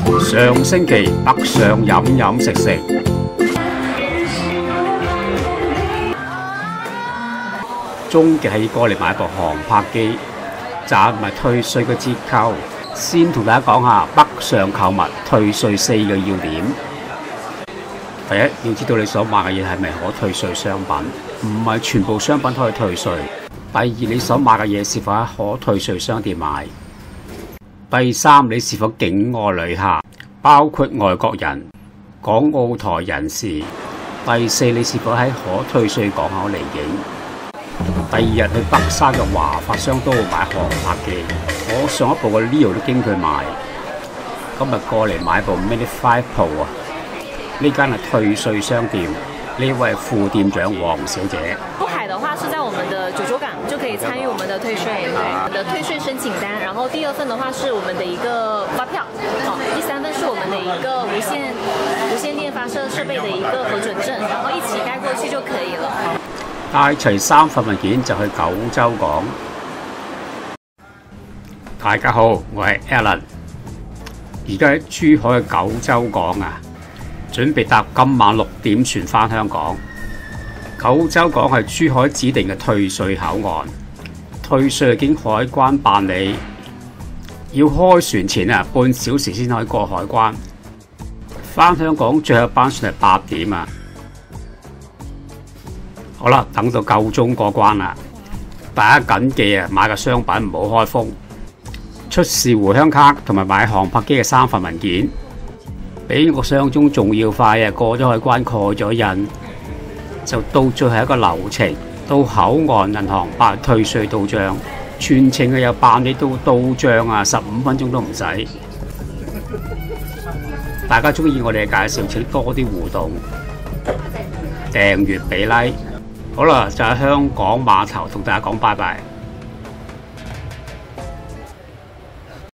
上星期北上飲飲食食，終極係過嚟買部航拍機，賺埋退稅嘅折扣。先同大家講下北上購物退稅4個要點。第一，要知道你所買嘅嘢係咪可退稅商品，唔係全部商品都可以退稅。第二，你所買嘅嘢是否喺可退稅商店買。第三，你是否境外旅客，包括外國人、港澳台人士。第四，你是否喺可退稅港口離境。第二日去北沙嘅華發商都會買航拍機，我上一部嘅 Leo 都經佢買。今日過嚟買部 Mini 5 Pro 啊！呢間係退稅商店，呢位副店長黃小姐。出海的話是在我們的九九港就可以參與我們的退稅，對，我們的退稅申請單。然後第二份的話是我們的一個發票，第三份是我們的一個無線電發射設備的一個核准證，然後一起帶過去就可以了。帶齊3份文件就去九州港。大家好，我係 Alan， 而家喺珠海嘅九州港啊，準備搭今晚6點船返香港。九州港係珠海指定嘅退稅口岸，退稅係經海關辦理，要開船前半小時先可以過海關。返香港最後一班船係8點啊！好啦，等到夠鐘過關啦，大家緊記買個商品唔好開封，出示回鄉卡同埋買航拍機嘅3份文件，比我想象中仲要快啊！過咗海關蓋咗印，就到最後一個流程，到口岸銀行辦退稅到帳，全程有辦理到帳15分鐘都唔使。大家中意我哋嘅介紹，請多啲互動，訂閱俾 like。好啦，就喺香港碼頭同大家講拜拜。